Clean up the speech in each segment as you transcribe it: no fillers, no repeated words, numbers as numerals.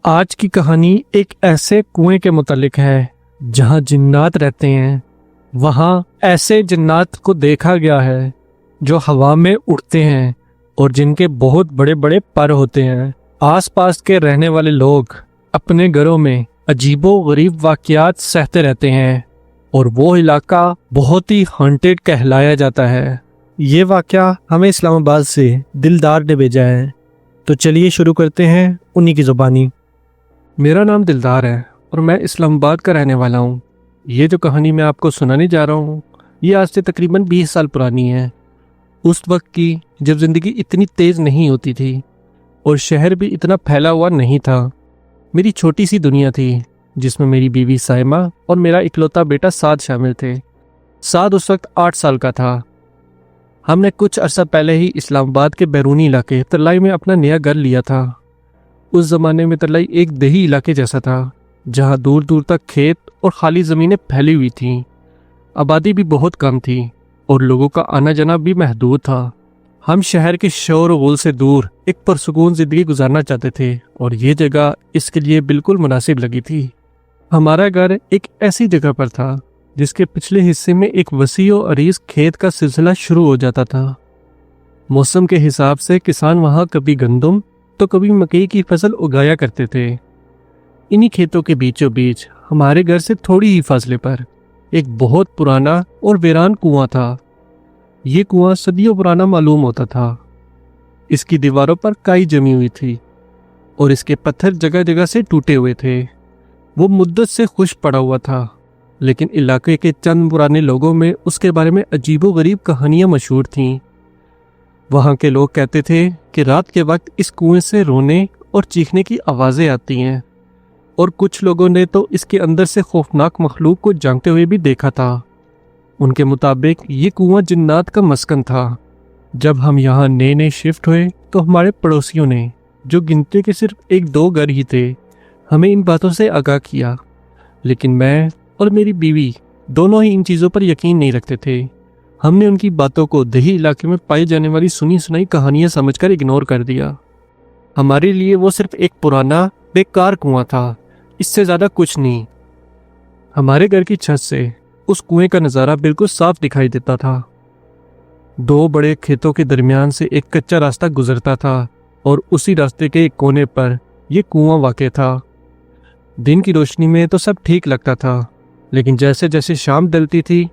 آج کی کہانی ایک ایسے کنویں کے متعلق ہے جہاں جنات رہتے ہیں۔ وہاں ایسے جنات کو دیکھا گیا ہے جو ہوا میں اڑتے ہیں اور جن کے بہت بڑے بڑے پر ہوتے ہیں۔ آس پاس کے رہنے والے لوگ اپنے گھروں میں عجیب و غریب واقعات سہتے رہتے ہیں اور وہ علاقہ بہت ہی ہانٹیڈ کہلایا جاتا ہے۔ یہ واقعہ ہمیں اسلام آباد سے دلدار نے بھیجا ہے، تو چلیے شروع کرتے ہیں انہی کی زبانی۔ میرا نام دلدار ہے اور میں اسلام آباد کا رہنے والا ہوں۔ یہ جو کہانی میں آپ کو سنانے جا رہا ہوں یہ آج سے تقریباً 20 سال پرانی ہے۔ اس وقت کی جب زندگی اتنی تیز نہیں ہوتی تھی اور شہر بھی اتنا پھیلا ہوا نہیں تھا۔ میری چھوٹی سی دنیا تھی جس میں میری بیوی سائمہ اور میرا اکلوتا بیٹا سعد شامل تھے۔ سعد اس وقت 8 سال کا تھا۔ ہم نے کچھ عرصہ پہلے ہی اسلام آباد کے بیرونی علاقے ترلائی میں اپنا نیا گھر لیا تھا۔ اس زمانے میں ترلائی ایک دیہی علاقے جیسا تھا جہاں دور دور تک کھیت اور خالی زمینیں پھیلی ہوئی تھیں۔ آبادی بھی بہت کم تھی اور لوگوں کا آنا جانا بھی محدود تھا۔ ہم شہر کے شور و غل سے دور ایک پرسکون زندگی گزارنا چاہتے تھے اور یہ جگہ اس کے لیے بالکل مناسب لگی تھی۔ ہمارا گھر ایک ایسی جگہ پر تھا جس کے پچھلے حصے میں ایک وسیع و عریض کھیت کا سلسلہ شروع ہو جاتا تھا۔ موسم کے حساب سے کسان وہاں کبھی گندم تو کبھی مکئی کی فصل اگایا کرتے تھے۔ انہی کھیتوں کے بیچوں بیچ ہمارے گھر سے تھوڑی ہی فاصلے پر ایک بہت پرانا اور ویران کنواں تھا۔ یہ کنواں صدیوں پرانا معلوم ہوتا تھا۔ اس کی دیواروں پر کائی جمی ہوئی تھی اور اس کے پتھر جگہ جگہ سے ٹوٹے ہوئے تھے۔ وہ مدت سے خشک پڑا ہوا تھا، لیکن علاقے کے چند پرانے لوگوں میں اس کے بارے میں عجیب و غریب کہانیاں مشہور تھیں۔ وہاں کے لوگ کہتے تھے کہ رات کے وقت اس کنویں سے رونے اور چیخنے کی آوازیں آتی ہیں، اور کچھ لوگوں نے تو اس کے اندر سے خوفناک مخلوق کو جانگتے ہوئے بھی دیکھا تھا۔ ان کے مطابق یہ کنواں جنات کا مسکن تھا۔ جب ہم یہاں نئے نئے شفٹ ہوئے تو ہمارے پڑوسیوں نے، جو گنتی کے صرف 1-2 گھر ہی تھے، ہمیں ان باتوں سے آگاہ کیا، لیکن میں اور میری بیوی دونوں ہی ان چیزوں پر یقین نہیں رکھتے تھے۔ ہم نے ان کی باتوں کو دیہی علاقے میں پائی جانے والی سنی سنائی کہانیاں سمجھ کر اگنور کر دیا۔ ہمارے لیے وہ صرف ایک پرانا بیکار کنواں تھا، اس سے زیادہ کچھ نہیں۔ ہمارے گھر کی چھت سے اس کنویں کا نظارہ بالکل صاف دکھائی دیتا تھا۔ 2 بڑے کھیتوں کے درمیان سے ایک کچا راستہ گزرتا تھا اور اسی راستے کے ایک کونے پر یہ کنواں واقع تھا۔ دن کی روشنی میں تو سب ٹھیک لگتا تھا، لیکن جیسے جیسے شام ڈلتی تھی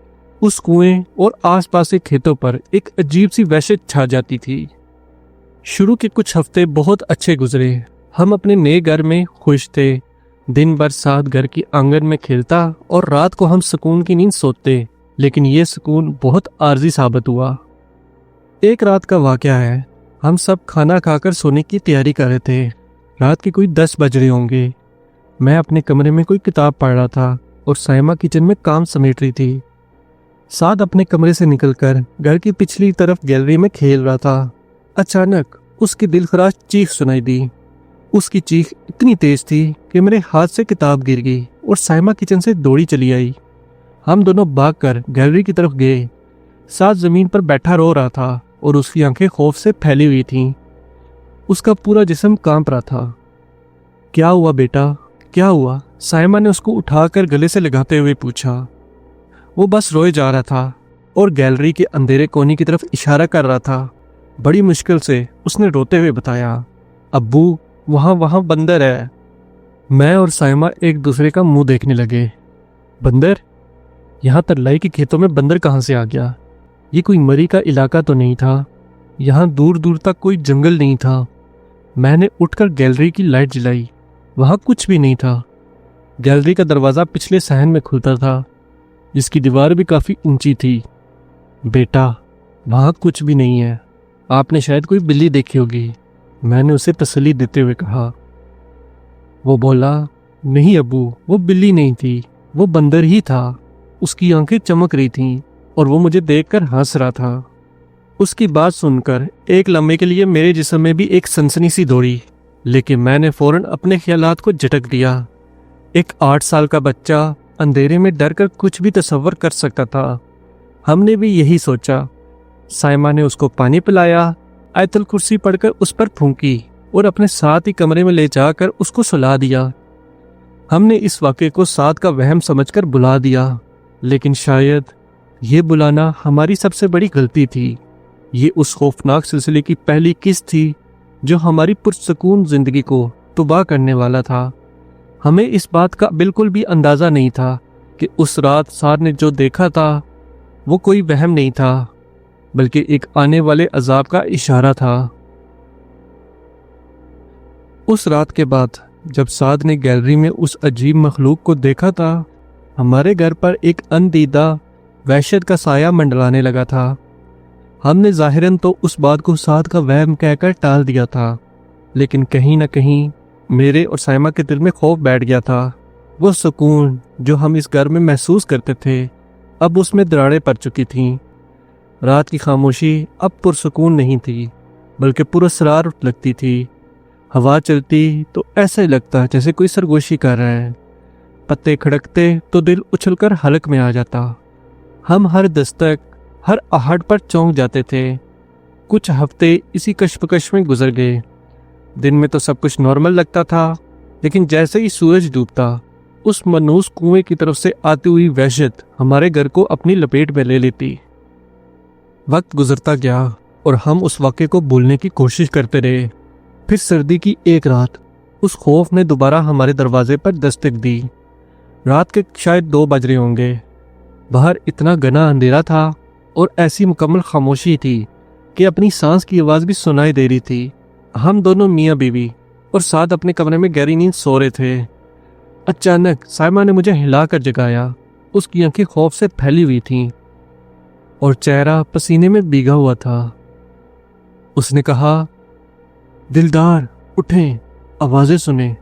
اس کنویں اور آس پاس کے کھیتوں پر ایک عجیب سی وحشت چھا جاتی تھی۔ شروع کے کچھ ہفتے بہت اچھے گزرے۔ ہم اپنے نئے گھر میں خوش تھے۔ دن بھر ساتھ گھر کی آنگن میں کھیلتا اور رات کو ہم سکون کی نیند سوتے، لیکن یہ سکون بہت عارضی ثابت ہوا۔ ایک رات کا واقعہ ہے، ہم سب کھانا کھا کر سونے کی تیاری کر رہے تھے۔ رات کے کوئی 10 بج رہے ہوں گے۔ میں اپنے کمرے میں کوئی کتاب پڑھ رہا تھا اور سائمہ کچن میں کام سمیٹ رہی تھی۔ سعد اپنے کمرے سے نکل کر گھر کی پچھلی طرف گیلری میں کھیل رہا تھا۔ اچانک اس کی دلخراش چیخ سنائی دی۔ اس کی چیخ اتنی تیز تھی کہ میرے ہاتھ سے کتاب گر گئی اور سائمہ کچن سے دوڑی چلی آئی۔ ہم دونوں بھاگ کر گیلری کی طرف گئے۔ سعد زمین پر بیٹھا رو رہا تھا اور اس کی آنکھیں خوف سے پھیلی ہوئی تھیں۔ اس کا پورا جسم کانپ رہا تھا۔ کیا ہوا بیٹا، کیا ہوا؟ سائمہ نے اس کو اٹھا کر گلے سے لگاتے ہوئے پوچھا۔ وہ بس روئے جا رہا تھا اور گیلری کے اندھیرے کونے کی طرف اشارہ کر رہا تھا۔ بڑی مشکل سے اس نے روتے ہوئے بتایا، ابو وہاں بندر ہے۔ میں اور سائمہ ایک دوسرے کا منہ دیکھنے لگے۔ بندر؟ یہاں ترلائی کے کھیتوں میں بندر کہاں سے آ گیا؟ یہ کوئی مری کا علاقہ تو نہیں تھا، یہاں دور دور تک کوئی جنگل نہیں تھا۔ میں نے اٹھ کر گیلری کی لائٹ جلائی، وہاں کچھ بھی نہیں تھا۔ گیلری کا دروازہ پچھلے صحن میں کھلتا تھا جس کی دیوار بھی کافی اونچی تھی۔ بیٹا وہاں کچھ بھی نہیں ہے، آپ نے شاید کوئی بلی دیکھی ہوگی، میں نے اسے تسلی دیتے ہوئے کہا۔ وہ بولا، نہیں ابو، وہ بلی نہیں تھی، وہ بندر ہی تھا۔ اس کی آنکھیں چمک رہی تھیں اور وہ مجھے دیکھ کر ہنس رہا تھا۔ اس کی بات سن کر ایک لمحے کے لیے میرے جسم میں بھی ایک سنسنی سی دوڑی، لیکن میں نے فوراً اپنے خیالات کو جھٹک دیا۔ ایک 8 سال کا بچہ اندھیرے میں ڈر کر کچھ بھی تصور کر سکتا تھا۔ ہم نے بھی یہی سوچا۔ سائمہ نے اس کو پانی پلایا، آیت الکرسی پڑھ کر اس پر پھونکی اور اپنے ساتھ ہی کمرے میں لے جا کر اس کو سلا دیا۔ ہم نے اس واقعے کو سعد کا وہم سمجھ کر بلا دیا، لیکن شاید یہ بلانا ہماری سب سے بڑی غلطی تھی۔ یہ اس خوفناک سلسلے کی پہلی قسط تھی جو ہماری پرسکون زندگی کو تباہ کرنے والا تھا۔ ہمیں اس بات کا بالکل بھی اندازہ نہیں تھا کہ اس رات سعد نے جو دیکھا تھا وہ کوئی وہم نہیں تھا، بلکہ ایک آنے والے عذاب کا اشارہ تھا۔ اس رات کے بعد جب سعد نے گیلری میں اس عجیب مخلوق کو دیکھا تھا، ہمارے گھر پر ایک اندیدہ وحشت کا سایہ منڈلانے لگا تھا۔ ہم نے ظاہراً تو اس بات کو سعد کا وہم کہہ کر ٹال دیا تھا، لیکن کہیں نہ کہیں میرے اور سائمہ کے دل میں خوف بیٹھ گیا تھا۔ وہ سکون جو ہم اس گھر میں محسوس کرتے تھے اب اس میں دراڑیں پڑ چکی تھیں۔ رات کی خاموشی اب پرسکون نہیں تھی، بلکہ پراسرار لگتی تھی۔ ہوا چلتی تو ایسا ہی لگتا جیسے کوئی سرگوشی کر رہا ہے۔ پتے کھڑکتے تو دل اچھل کر حلق میں آ جاتا۔ ہم ہر دستک، ہر آہٹ پر چونک جاتے تھے۔ کچھ ہفتے اسی کشمکش میں گزر گئے۔ دن میں تو سب کچھ نارمل لگتا تھا، لیکن جیسے ہی سورج ڈوبتا اس منحوس کنویں کی طرف سے آتی ہوئی وحشت ہمارے گھر کو اپنی لپیٹ میں لے لیتی۔ وقت گزرتا گیا اور ہم اس واقعے کو بھولنے کی کوشش کرتے رہے۔ پھر سردی کی ایک رات اس خوف نے دوبارہ ہمارے دروازے پر دستک دی۔ رات کے شاید 2 بج رہے ہوں گے۔ باہر اتنا گھنا اندھیرا تھا اور ایسی مکمل خاموشی تھی کہ اپنی سانس کی آواز بھی سنائی دے رہی تھی۔ ہم دونوں میاں بیوی اور سعد اپنے کمرے میں گہری نیند سو رہے تھے۔ اچانک سائمہ نے مجھے ہلا کر جگایا۔ اس کی آنکھیں خوف سے پھیلی ہوئی تھیں اور چہرہ پسینے میں بھیگا ہوا تھا۔ اس نے کہا، دلدار اٹھیں، آوازیں سنیں۔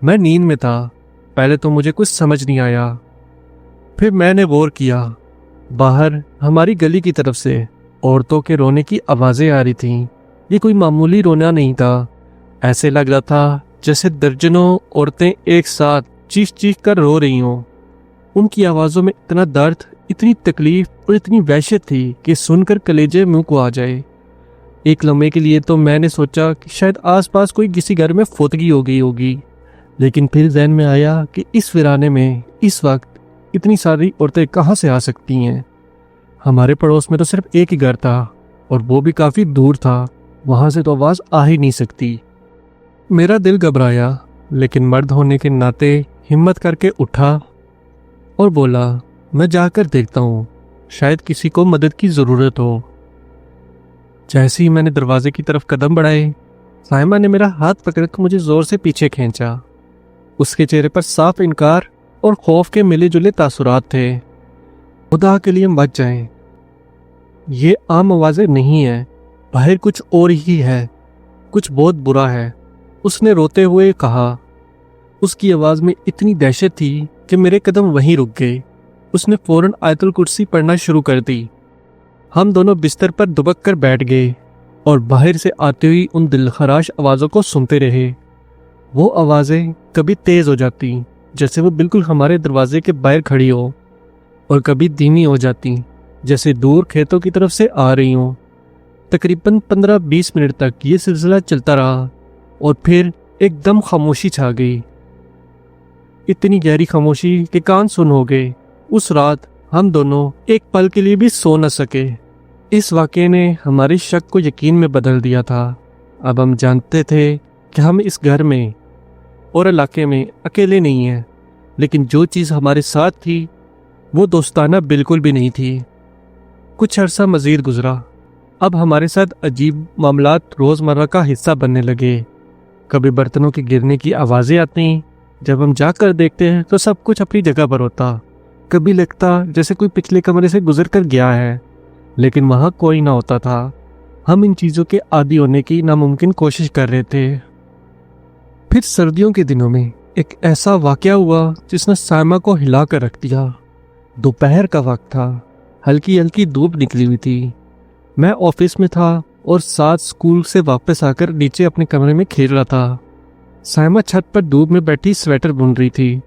میں نیند میں تھا۔ پہلے تو مجھے کچھ سمجھ نہیں آیا، پھر میں نے غور کیا۔ باہر ہماری گلی کی طرف سے عورتوں کے رونے کی آوازیں آ رہی تھیں۔ یہ کوئی معمولی رونا نہیں تھا، ایسے لگ رہا تھا جیسے درجنوں عورتیں ایک ساتھ چیخ چیخ کر رو رہی ہوں۔ ان کی آوازوں میں اتنا درد، اتنی تکلیف اور اتنی وحشت تھی کہ سن کر کلیجے منہ کو آ جائے۔ ایک لمحے کے لیے تو میں نے سوچا کہ شاید آس پاس کوئی کسی گھر میں فوتگی ہو گئی ہوگی، لیکن پھر ذہن میں آیا کہ اس ویرانے میں اس وقت اتنی ساری عورتیں کہاں سے آ سکتی ہیں؟ ہمارے پڑوس میں تو صرف ایک ہی گھر تھا اور وہ بھی کافی دور تھا، وہاں سے تو آواز آ ہی نہیں سکتی۔ میرا دل گھبرایا، لیکن مرد ہونے کے ناطے ہمت کر کے اٹھا اور بولا، میں جا کر دیکھتا ہوں، شاید کسی کو مدد کی ضرورت ہو۔ جیسے ہی میں نے دروازے کی طرف قدم بڑھائے، سائمہ نے میرا ہاتھ پکڑ کر مجھے زور سے پیچھے کھینچا۔ اس کے چہرے پر صاف انکار اور خوف کے ملے جلے تاثرات تھے۔ خدا کے لیے بچ جائیں، یہ عام آوازیں نہیں ہیں، باہر کچھ اور ہی ہے، کچھ بہت برا ہے، اس نے روتے ہوئے کہا۔ اس کی آواز میں اتنی دہشت تھی کہ میرے قدم وہیں رک گئے۔ اس نے فوراً آیت الکرسی پڑھنا شروع کر دی۔ ہم دونوں بستر پر دبک کر بیٹھ گئے اور باہر سے آتی ہوئی ان دلخراش آوازوں کو سنتے رہے۔ وہ آوازیں کبھی تیز ہو جاتی جیسے وہ بالکل ہمارے دروازے کے باہر کھڑی ہو، اور کبھی دھیمی ہو جاتی جیسے دور کھیتوں کی طرف سے آ رہی ہوں۔ تقریباً 15-20 منٹ تک یہ سلسلہ چلتا رہا اور پھر ایک دم خاموشی چھا گئی، اتنی گہری خاموشی کہ کان سن ہو گئے۔ اس رات ہم دونوں ایک پل کے لیے بھی سو نہ سکے۔ اس واقعے نے ہمارے شک کو یقین میں بدل دیا تھا۔ اب ہم جانتے تھے کہ ہم اس گھر میں اور علاقے میں اکیلے نہیں ہیں، لیکن جو چیز ہمارے ساتھ تھی وہ دوستانہ بالکل بھی نہیں تھی۔ کچھ عرصہ مزید گزرا۔ اب ہمارے ساتھ عجیب معاملات روزمرہ کا حصہ بننے لگے۔ کبھی برتنوں کے گرنے کی آوازیں آتی، جب ہم جا کر دیکھتے ہیں تو سب کچھ اپنی جگہ پر ہوتا۔ کبھی لگتا جیسے کوئی پچھلے کمرے سے گزر کر گیا ہے، لیکن وہاں کوئی نہ ہوتا تھا۔ ہم ان چیزوں کے عادی ہونے کی ناممکن کوشش کر رہے تھے۔ پھر سردیوں کے دنوں میں ایک ایسا واقعہ ہوا جس نے سائمہ کو ہلا کر رکھ دیا۔ دوپہر کا وقت تھا، ہلکی ہلکی دھوپ نکلی ہوئی تھی۔ میں آفس میں تھا اور ساتھ اسکول سے واپس آ کر نیچے اپنے کمرے میں کھیل رہا تھا۔ سائمہ چھت پر دھوپ میں بیٹھی سویٹر بن رہی تھی۔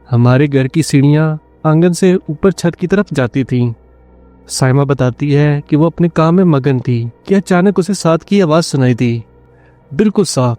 ہمارے گھر کی سیڑھیاں آنگن سے اوپر چھت کی طرف جاتی تھیں۔ سائمہ بتاتی ہے کہ وہ اپنے کام میں مگن تھی کہ اچانک اسے ساتھ کی آواز سنائی دی، بالکل صاف,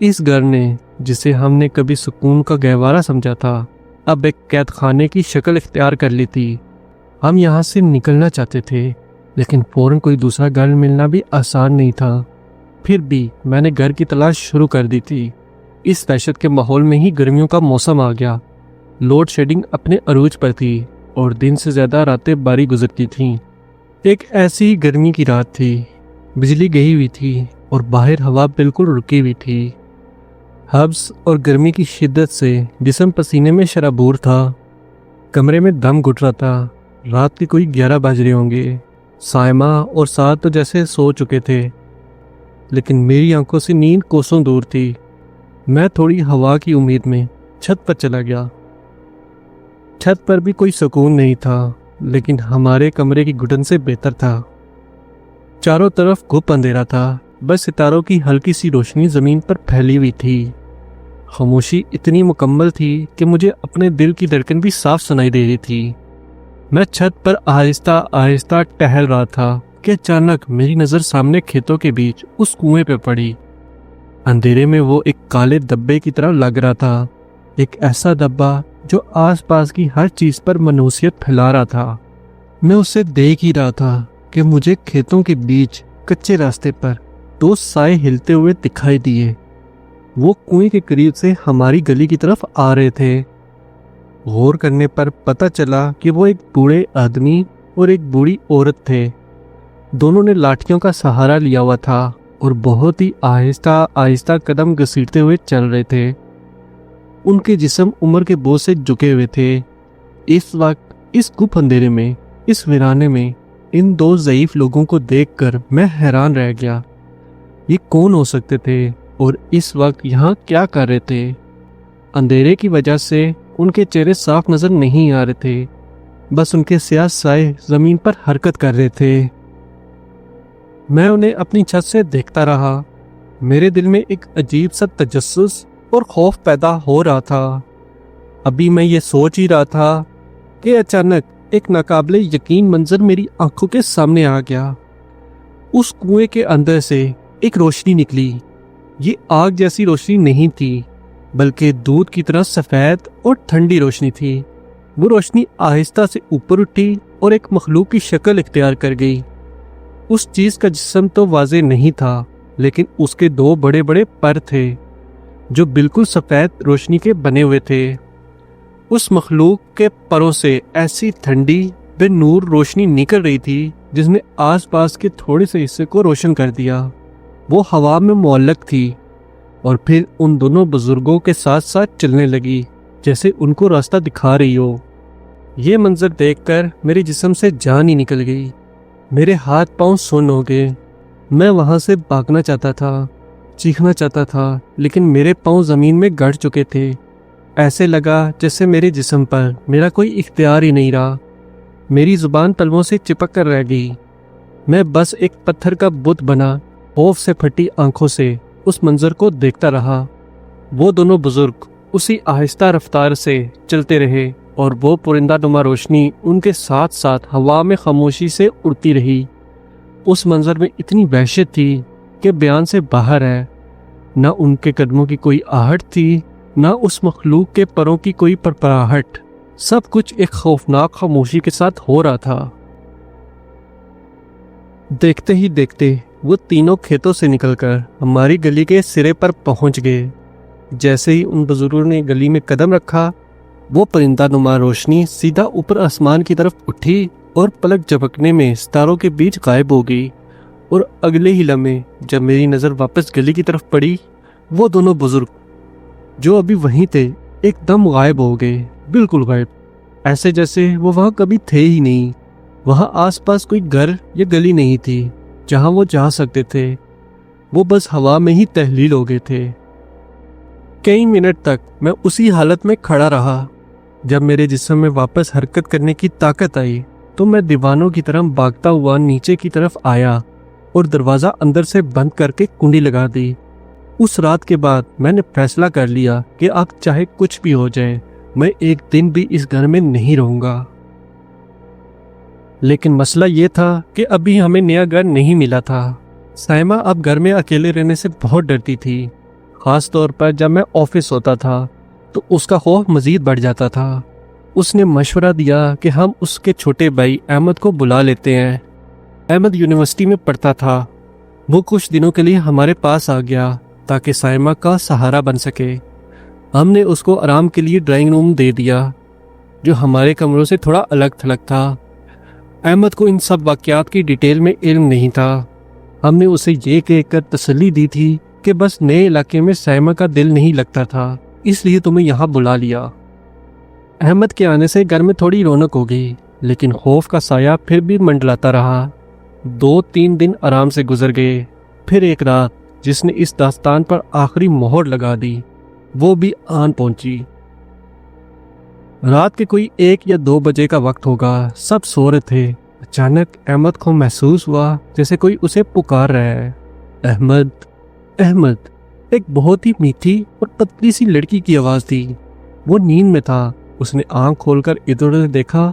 اس گھر نے جسے ہم نے کبھی سکون کا گہوارہ سمجھا تھا اب ایک قید خانے کی شکل اختیار کر لی تھی۔ ہم یہاں سے نکلنا چاہتے تھے لیکن فوراً کوئی دوسرا گھر ملنا بھی آسان نہیں تھا۔ پھر بھی میں نے گھر کی تلاش شروع کر دی تھی۔ اس وحشت کے ماحول میں ہی گرمیوں کا موسم آ گیا۔ لوڈ شیڈنگ اپنے عروج پر تھی اور دن سے زیادہ راتیں باری گزرتی تھیں۔ ایک ایسی گرمی کی رات تھی، بجلی گئی ہوئی تھی اور باہر ہوا بالکل رکی ہوئی تھی۔ حبس اور گرمی کی شدت سے جسم پسینے میں شرابور تھا۔ کمرے میں دم گھٹ رہا تھا۔ رات کے کوئی 11 بج رہے ہوں گے۔ سائمہ اور سعد تو جیسے سو چکے تھے لیکن میری آنکھوں سے نیند کوسوں دور تھی۔ میں تھوڑی ہوا کی امید میں چھت پر چلا گیا۔ چھت پر بھی کوئی سکون نہیں تھا لیکن ہمارے کمرے کی گھٹن سے بہتر تھا۔ چاروں طرف گھپ اندھیرا تھا، بس ستاروں کی ہلکی سی روشنی زمین پر پھیلی ہوئی تھی۔ خاموشی اتنی مکمل تھی کہ مجھے اپنے دل کی دھڑکن بھی صاف سنائی دے رہی تھی۔ میں چھت پر آہستہ آہستہ ٹہل رہا تھا کہ اچانک میری نظر سامنے کھیتوں کے بیچ اس کنویں پہ پڑی۔ اندھیرے میں وہ ایک کالے دبے کی طرح لگ رہا تھا، ایک ایسا دبا جو آس پاس کی ہر چیز پر منحوسیت پھیلا رہا تھا۔ میں اسے دیکھ ہی رہا تھا کہ مجھے کھیتوں کے بیچ کچے راستے پر 2 سائے ہلتے ہوئے دکھائی دیے۔ وہ کنویں کے قریب سے ہماری گلی کی طرف آ رہے تھے۔ غور کرنے پر پتہ چلا کہ وہ ایک بوڑھے آدمی اور ایک بوڑھی عورت تھے۔ دونوں نے لاٹھیوں کا سہارا لیا ہوا تھا اور بہت ہی آہستہ آہستہ قدم گھسیٹتے ہوئے چل رہے تھے۔ ان کے جسم عمر کے بوجھ سے جھکے ہوئے تھے۔ اس وقت اس گپ اندھیرے میں، اس ویرانے میں ان 2 ضعیف لوگوں کو دیکھ کر میں حیران رہ گیا۔ یہ کون ہو سکتے تھے اور اس وقت یہاں کیا کر رہے تھے؟ اندھیرے کی وجہ سے ان کے چہرے صاف نظر نہیں آ رہے تھے، بس ان کے سیاہ سائے زمین پر حرکت کر رہے تھے۔ میں انہیں اپنی چھت سے دیکھتا رہا۔ میرے دل میں ایک عجیب سا تجسس اور خوف پیدا ہو رہا تھا۔ ابھی میں یہ سوچ ہی رہا تھا کہ اچانک ایک ناقابل یقین منظر میری آنکھوں کے سامنے آ گیا۔ اس کنویں کے اندر سے ایک روشنی نکلی۔ یہ آگ جیسی روشنی نہیں تھی بلکہ دودھ کی طرح سفید اور ٹھنڈی روشنی تھی۔ وہ روشنی آہستہ سے اوپر اٹھی اور ایک مخلوق کی شکل اختیار کر گئی۔ اس چیز کا جسم تو واضح نہیں تھا لیکن اس کے 2 بڑے بڑے پر تھے جو بالکل سفید روشنی کے بنے ہوئے تھے۔ اس مخلوق کے پروں سے ایسی ٹھنڈی بے نور روشنی نکل رہی تھی جس نے آس پاس کے تھوڑے سے حصے کو روشن کر دیا۔ وہ ہوا میں معلق تھی اور پھر ان دونوں بزرگوں کے ساتھ ساتھ چلنے لگی جیسے ان کو راستہ دکھا رہی ہو۔ یہ منظر دیکھ کر میرے جسم سے جان ہی نکل گئی۔ میرے ہاتھ پاؤں سن ہو گئے۔ میں وہاں سے بھاگنا چاہتا تھا، چیخنا چاہتا تھا لیکن میرے پاؤں زمین میں گڑ چکے تھے۔ ایسے لگا جیسے میرے جسم پر میرا کوئی اختیار ہی نہیں رہا۔ میری زبان تلووں سے چپک کر رہ گئی۔ میں بس ایک پتھر کا بت بنا خوف سے پھٹی آنکھوں سے اس منظر کو دیکھتا رہا۔ وہ دونوں بزرگ اسی آہستہ رفتار سے چلتے رہے اور وہ پرندہ نما روشنی ان کے ساتھ ساتھ ہوا میں خاموشی سے اڑتی رہی۔ اس منظر میں اتنی وحشت تھی کہ بیان سے باہر ہے۔ نہ ان کے قدموں کی کوئی آہٹ تھی، نہ اس مخلوق کے پروں کی کوئی پرپراہٹ۔ سب کچھ ایک خوفناک خاموشی کے ساتھ ہو رہا تھا۔ دیکھتے ہی دیکھتے وہ تینوں کھیتوں سے نکل کر ہماری گلی کے سرے پر پہنچ گئے۔ جیسے ہی ان بزرگوں نے گلی میں قدم رکھا، وہ پرندہ نما روشنی سیدھا اوپر آسمان کی طرف اٹھی اور پلک جھپکنے میں ستاروں کے بیچ غائب ہو گئی۔ اور اگلے ہی لمحے جب میری نظر واپس گلی کی طرف پڑی، وہ دونوں بزرگ جو ابھی وہیں تھے ایک دم غائب ہو گئے، بالکل غائب، ایسے جیسے وہ وہاں کبھی تھے ہی نہیں۔ وہاں آس پاس کوئی گھر یا گلی نہیں تھی جہاں وہ جا سکتے تھے۔ وہ بس ہوا میں ہی تحلیل ہو گئے تھے۔ کئی منٹ تک میں اسی حالت میں کھڑا رہا۔ جب میرے جسم میں واپس حرکت کرنے کی طاقت آئی تو میں دیوانوں کی طرح بھاگتا ہوا نیچے کی طرف آیا اور دروازہ اندر سے بند کر کے کنڈی لگا دی۔ اس رات کے بعد میں نے فیصلہ کر لیا کہ اب چاہے کچھ بھی ہو جائے، میں ایک دن بھی اس گھر میں نہیں رہوں گا۔ لیکن مسئلہ یہ تھا کہ ابھی ہمیں نیا گھر نہیں ملا تھا۔ سائمہ اب گھر میں اکیلے رہنے سے بہت ڈرتی تھی، خاص طور پر جب میں آفس ہوتا تھا تو اس کا خوف مزید بڑھ جاتا تھا۔ اس نے مشورہ دیا کہ ہم اس کے چھوٹے بھائی احمد کو بلا لیتے ہیں۔ احمد یونیورسٹی میں پڑھتا تھا۔ وہ کچھ دنوں کے لیے ہمارے پاس آ گیا تاکہ سائمہ کا سہارا بن سکے۔ ہم نے اس کو آرام کے لیے ڈرائنگ روم دے دیا جو ہمارے کمروں سے تھوڑا الگ تھلگ تھا۔ احمد کو ان سب واقعات کی ڈیٹیل میں علم نہیں تھا۔ ہم نے اسے یہ کہہ کر تسلی دی تھی کہ بس نئے علاقے میں سائمہ کا دل نہیں لگتا تھا، اس لیے تمہیں یہاں بلا لیا۔ احمد کے آنے سے گھر میں تھوڑی رونق ہو گئی، لیکن خوف کا سایہ پھر بھی منڈلاتا رہا۔ 2-3 دن آرام سے گزر گئے، پھر ایک رات جس نے اس داستان پر آخری مہر لگا دی وہ بھی آن پہنچی۔ رات کے کوئی 1 یا 2 بجے کا وقت ہوگا، سب سو رہے تھے۔ اچانک احمد کو محسوس ہوا جیسے کوئی اسے پکار رہا ہے۔ احمد، احمد، ایک بہت ہی میٹھی اور پتلی سی لڑکی کی آواز تھی۔ وہ نیند میں تھا۔ اس نے آنکھ کھول کر ادھر ادھر دیکھا،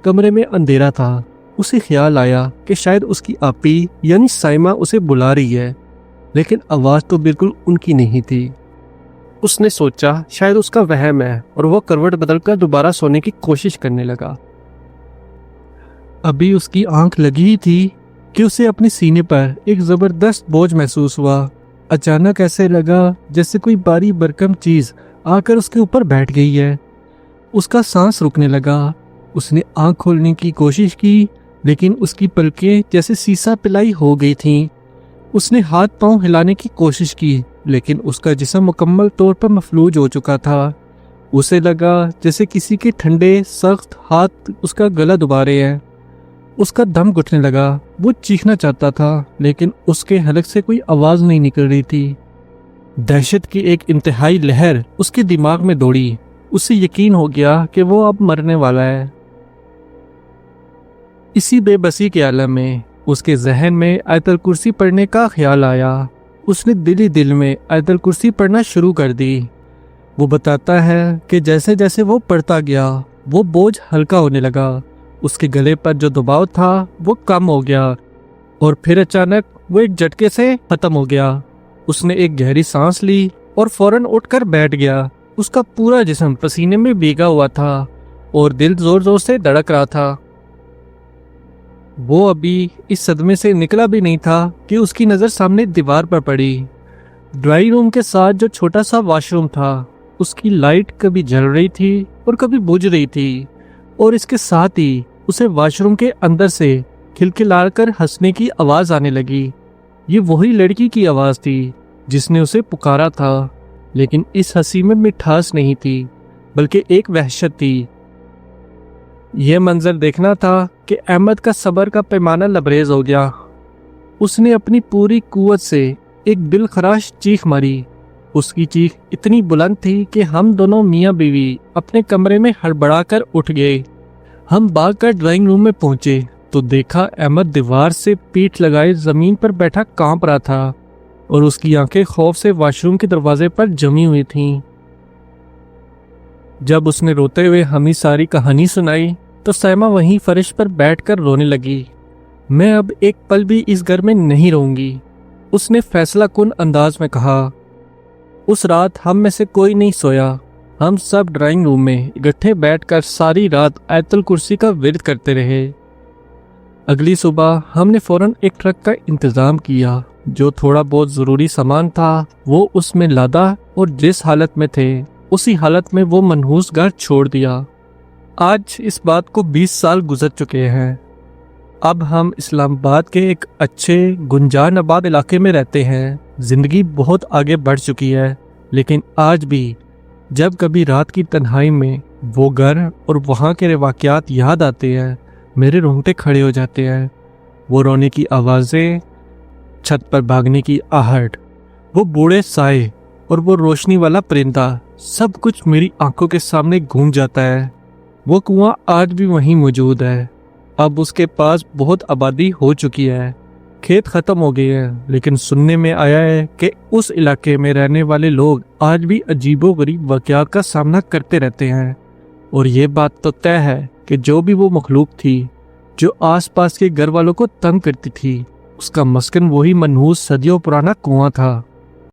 کمرے میں اندھیرا تھا۔ اسے خیال آیا کہ شاید اس کی آپی یعنی سائمہ اسے بلا رہی ہے، لیکن آواز تو بالکل ان کی نہیں تھی۔ اس نے سوچا شاید اس کا وہم ہے اور وہ کروٹ بدل کر دوبارہ سونے کی کوشش کرنے لگا۔ ابھی اس کی آنکھ لگی ہی تھی کہ اسے اپنے سینے پر ایک زبردست بوجھ محسوس ہوا۔ اچانک ایسے لگا جیسے کوئی بھاری بھرکم چیز آ کر اس کے اوپر بیٹھ گئی ہے۔ اس کا سانس رکنے لگا۔ اس نے آنکھ کھولنے کی کوشش کی لیکن اس کی پلکیں جیسے سیسا پلائی ہو گئی تھیں۔ اس نے ہاتھ پاؤں ہلانے کی کوشش کی لیکن اس کا جسم مکمل طور پر مفلوج ہو چکا تھا۔ اسے لگا جیسے کسی کے ٹھنڈے سخت ہاتھ اس کا گلا دبا رہے ہیں۔ اس کا دم گھٹنے لگا۔ وہ چیخنا چاہتا تھا لیکن اس کے حلق سے کوئی آواز نہیں نکل رہی تھی۔ دہشت کی ایک انتہائی لہر اس کے دماغ میں دوڑی۔ اسے یقین ہو گیا کہ وہ اب مرنے والا ہے۔ اسی بے بسی کے عالم میں اس کے ذہن میں آیت الکرسی پڑھنے کا خیال آیا۔ اس نے دل ہی دل میں آیت الکرسی پڑھنا شروع کر دی۔ وہ بتاتا ہے کہ جیسے جیسے وہ پڑھتا گیا وہ بوجھ ہلکا ہونے لگا۔ اس کے گلے پر جو دباؤ تھا وہ کم ہو گیا اور پھر اچانک وہ ایک جھٹکے سے ختم ہو گیا۔ اس نے ایک گہری سانس لی اور فوراً اٹھ کر بیٹھ گیا۔ اس کا پورا جسم پسینے میں بھیگا ہوا تھا اور دل زور زور سے دھڑک رہا تھا۔ وہ ابھی اس صدمے سے نکلا بھی نہیں تھا کہ اس کی نظر سامنے دیوار پر پڑی۔ ڈرائنگ روم کے ساتھ جو چھوٹا سا واش روم تھا اس کی لائٹ کبھی جل رہی تھی اور کبھی بجھ رہی تھی، اور اس کے ساتھ ہی اسے واش روم کے اندر سے کھلکھلا کر ہنسنے کی آواز آنے لگی۔ یہ وہی لڑکی کی آواز تھی جس نے اسے پکارا تھا، لیکن اس ہنسی میں مٹھاس نہیں تھی بلکہ ایک وحشت تھی۔ یہ منظر دیکھنا تھا کہ احمد کا صبر کا پیمانہ لبریز ہو گیا۔ اس نے اپنی پوری قوت سے ایک دل خراش چیخ ماری۔ اس کی چیخ اتنی بلند تھی کہ ہم دونوں میاں بیوی اپنے کمرے میں ہڑبڑا کر اٹھ گئے۔ ہم بھاگ کر ڈرائنگ روم میں پہنچے تو دیکھا احمد دیوار سے پیٹھ لگائے زمین پر بیٹھا کانپ رہا تھا اور اس کی آنکھیں خوف سے واش روم کے دروازے پر جمی ہوئی تھیں۔ جب اس نے روتے ہوئے ہمیں ساری کہانی سنائی تو سائمہ وہیں فرش پر بیٹھ کر رونے لگی۔ میں اب ایک پل بھی اس گھر میں نہیں رہوں گی، اس نے فیصلہ کن انداز میں کہا۔ اس رات ہم میں سے کوئی نہیں سویا۔ ہم سب ڈرائنگ روم میں اکٹھے بیٹھ کر ساری رات آیت الکرسی کا ورد کرتے رہے۔ اگلی صبح ہم نے فوراً ایک ٹرک کا انتظام کیا۔ جو تھوڑا بہت ضروری سامان تھا وہ اس میں لادا اور جس حالت میں تھے اسی حالت میں وہ منحوس گھر چھوڑ دیا۔ آج اس بات کو 20 سال گزر چکے ہیں۔ اب ہم اسلام آباد کے ایک اچھے گنجان آباد علاقے میں رہتے ہیں۔ زندگی بہت آگے بڑھ چکی ہے، لیکن آج بھی جب کبھی رات کی تنہائی میں وہ گھر اور وہاں کے واقعات یاد آتے ہیں میرے رونگٹے کھڑے ہو جاتے ہیں۔ وہ رونے کی آوازیں، چھت پر بھاگنے کی آہٹ، وہ بوڑھے سائے اور وہ روشنی والا پرندہ، سب کچھ میری آنکھوں کے سامنے گھوم جاتا ہے۔ وہ کنواں آج بھی وہیں موجود ہے۔ اب اس کے پاس بہت آبادی ہو چکی ہے، کھیت ختم ہو گئے ہیں، لیکن سننے میں آیا ہے کہ اس علاقے میں رہنے والے لوگ آج بھی عجیب و غریب واقعات کا سامنا کرتے رہتے ہیں۔ اور یہ بات تو طے ہے کہ جو بھی وہ مخلوق تھی جو آس پاس کے گھر والوں کو تنگ کرتی تھی، اس کا مسکن وہی منحوس صدیوں پرانا کنواں تھا۔